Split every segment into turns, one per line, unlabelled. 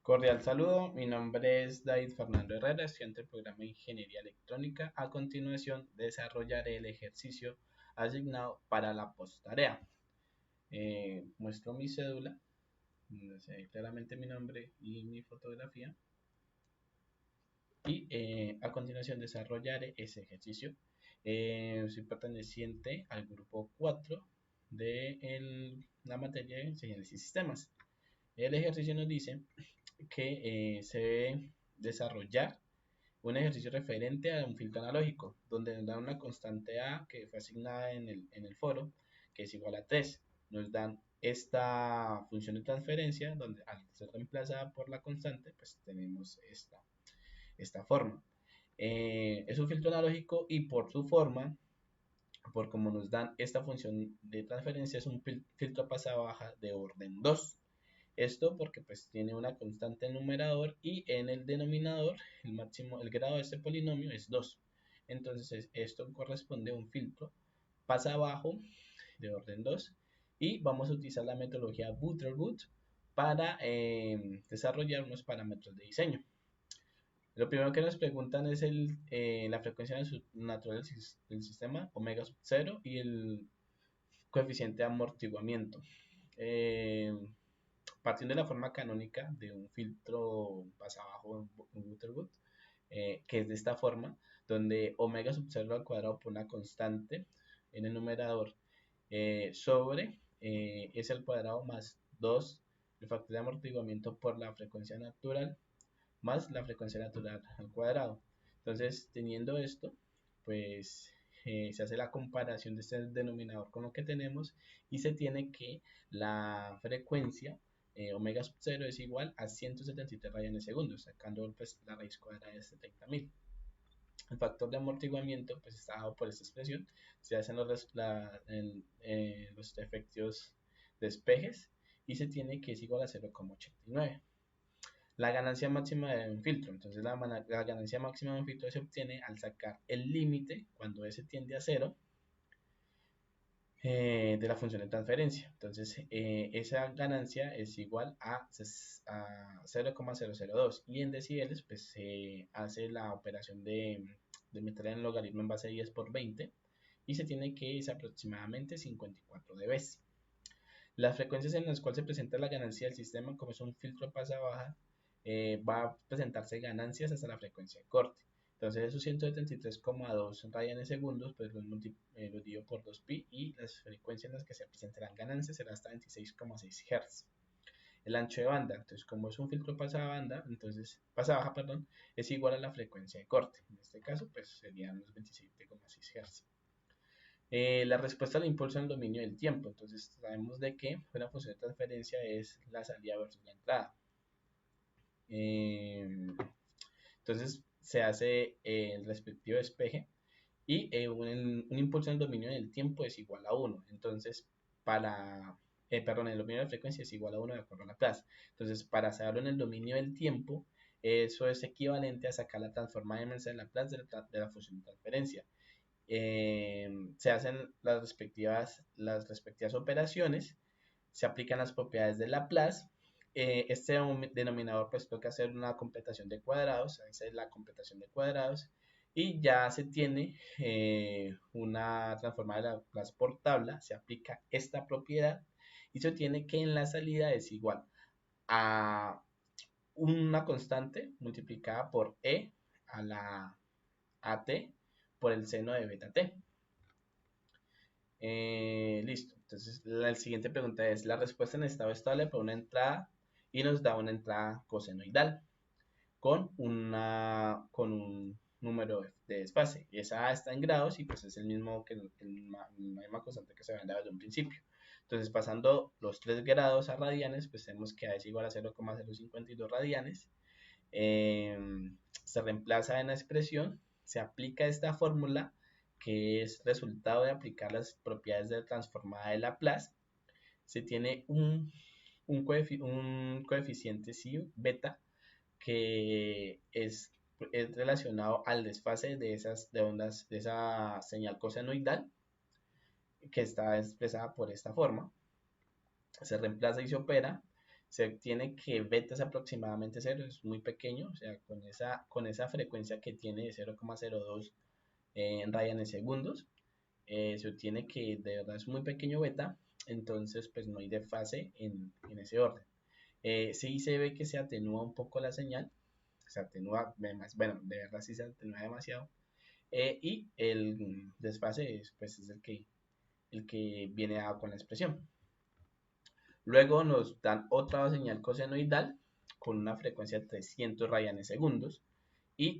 Cordial saludo, mi nombre es David Fernando Herrera, estudiante del programa de Ingeniería Electrónica. A continuación, desarrollaré el ejercicio asignado para la posttarea. Muestro mi cédula, donde se ve claramente mi nombre y mi fotografía. Y a continuación desarrollaré ese ejercicio. Soy perteneciente al grupo 4 de la materia de Ingeniería y Sistemas. El ejercicio nos dice que se debe desarrollar un ejercicio referente a un filtro analógico, donde nos dan una constante A que fue asignada en el foro, que es igual a 3. Nos dan esta función de transferencia, donde al ser reemplazada por la constante, pues tenemos esta forma. Es un filtro analógico y por su forma, por como nos dan esta función de transferencia, es un filtro pasada-baja de orden 2. Esto porque pues tiene una constante en el numerador y en el denominador el grado de este polinomio es 2. Entonces esto corresponde a un filtro pasa abajo de orden 2 y vamos a utilizar la metodología Butterwood para desarrollar unos parámetros de diseño. Lo primero que nos preguntan es la frecuencia natural del sistema, omega sub 0, y el coeficiente de amortiguamiento. Eh, Partiendo de la forma canónica de un filtro pasa abajo en Butterwood, que es de esta forma, donde omega sub 0 al cuadrado por una constante en el numerador sobre es al cuadrado más 2 el factor de amortiguamiento por la frecuencia natural más la frecuencia natural al cuadrado. Entonces, teniendo esto, pues se hace la comparación de este denominador con lo que tenemos y se tiene que la frecuencia omega sub 0 es igual a 173 radianes segundo, sacando pues, la raíz cuadrada de 70.000. El factor de amortiguamiento pues está dado por esta expresión, se hacen los efectos despejes y se tiene que es igual a 0,89. La ganancia máxima de un filtro. Entonces la ganancia máxima de un filtro se obtiene al sacar el límite cuando S tiende a 0 de la función de transferencia. Entonces esa ganancia es igual a 0,002 y en decibeles pues se hace la operación de meter en el logaritmo en base a 10 por 20 y se tiene que es aproximadamente 54 dB. Las frecuencias en las cuales se presenta la ganancia del sistema, como es un filtro pasa baja, va a presentarse ganancias hasta la frecuencia de corte. Entonces esos 173,2 radianes segundos, pues los divido por 2pi y las frecuencias en las que se presentarán ganancias será hasta 26,6 Hz. El ancho de banda, entonces como es un filtro pasa baja, perdón, es igual a la frecuencia de corte. En este caso, pues serían los 27,6 Hz. La respuesta al impulso en el dominio del tiempo. Entonces sabemos de que una función de transferencia es la salida versus la entrada. Entonces se hace el respectivo despeje y un impulso en el dominio del tiempo es igual a 1. Entonces, el dominio de la frecuencia es igual a 1 de acuerdo a Laplace. Entonces, para saberlo en el dominio del tiempo, eso es equivalente a sacar la transformada inversa de Laplace de la función de transferencia. Se hacen las respectivas operaciones, se aplican las propiedades de Laplace. Este denominador pues toca hacer una completación de cuadrados, esa es la completación de cuadrados y ya se tiene una transformada de Laplace por tabla, se aplica esta propiedad y se obtiene que en la salida es igual a una constante multiplicada por e a la at por el seno de beta t. Listo. Entonces, la siguiente pregunta es la respuesta en estado estable por una entrada y nos da una entrada cosenoidal con un número de desfase. Esa A está en grados y pues es el mismo que la misma constante que se había dado desde un principio. Entonces, pasando los 3 grados a radianes, pues tenemos que A es igual a 0,052 radianes. Se reemplaza en la expresión, se aplica esta fórmula que es resultado de aplicar las propiedades de la transformada de Laplace. Se tiene un coeficiente psi beta que es relacionado al desfase de esa señal cosenoidal que está expresada por esta forma. Se reemplaza y se opera, se obtiene que beta es aproximadamente cero, es muy pequeño, o sea, con esa frecuencia que tiene de 0,02 en radianes segundos, se obtiene que de verdad es muy pequeño beta, entonces pues no hay desfase en ese orden. Sí se ve que se atenúa un poco la señal, se atenúa, bueno, de verdad sí se atenúa demasiado, y el desfase es, pues, es el que viene dado con la expresión. Luego nos dan otra señal cosenoidal con una frecuencia de 300 radianes segundos. Y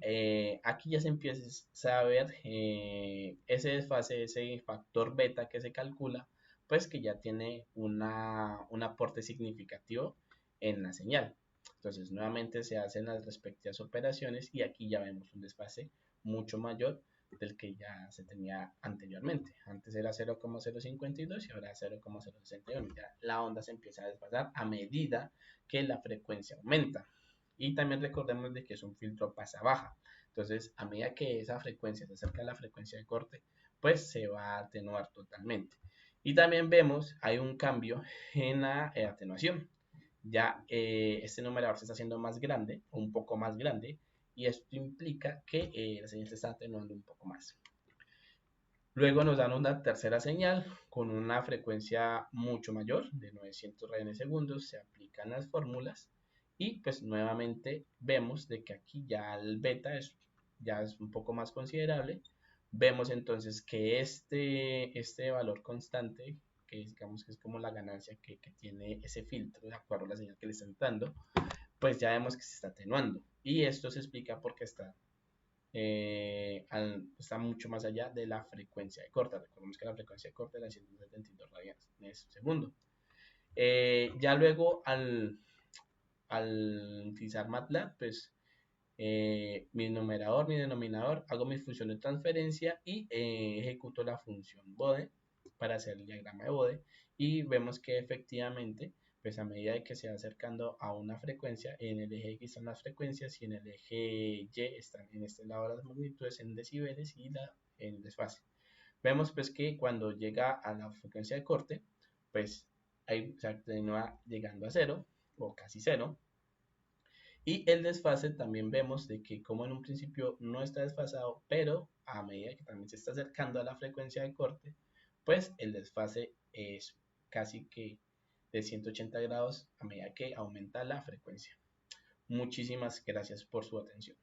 aquí ya se empieza a ver ese desfase, ese factor beta que se calcula, pues que ya tiene un aporte significativo en la señal. Entonces nuevamente se hacen las respectivas operaciones y aquí ya vemos un desfase mucho mayor del que ya se tenía anteriormente. Antes era 0,052 y ahora 0,061. Ya la onda se empieza a desfasar a medida que la frecuencia aumenta. Y también recordemos de que es un filtro pasa baja. Entonces, a medida que esa frecuencia se acerca a la frecuencia de corte, pues se va a atenuar totalmente. Y también vemos, hay un cambio en la atenuación. Ya este numerador se está haciendo más grande, un poco más grande, y esto implica que la señal se está atenuando un poco más. Luego nos dan una tercera señal con una frecuencia mucho mayor, de 900 radianes segundos, se aplican las fórmulas y pues nuevamente vemos de que aquí ya el beta ya es un poco más considerable. Vemos entonces que este valor constante, que digamos que es como la ganancia que tiene ese filtro de acuerdo a la señal que le están dando, pues ya vemos que se está atenuando. Y esto se explica porque está mucho más allá de la frecuencia de corte. Recordemos que la frecuencia de corte era 172 radianes segundo. Ya luego al utilizar MATLAB, pues mi numerador, mi denominador, hago mi función de transferencia y ejecuto la función bode para hacer el diagrama de bode y vemos que efectivamente pues a medida de que se va acercando a una frecuencia, en el eje X están las frecuencias y en el eje Y están en este lado las magnitudes en decibeles y en el desfase. Vemos pues que cuando llega a la frecuencia de corte, pues ahí se atenúa llegando a cero o casi cero. Y el desfase también vemos de que como en un principio no está desfasado, pero a medida que también se está acercando a la frecuencia de corte, pues el desfase es casi que de 180 grados a medida que aumenta la frecuencia. Muchísimas gracias por su atención.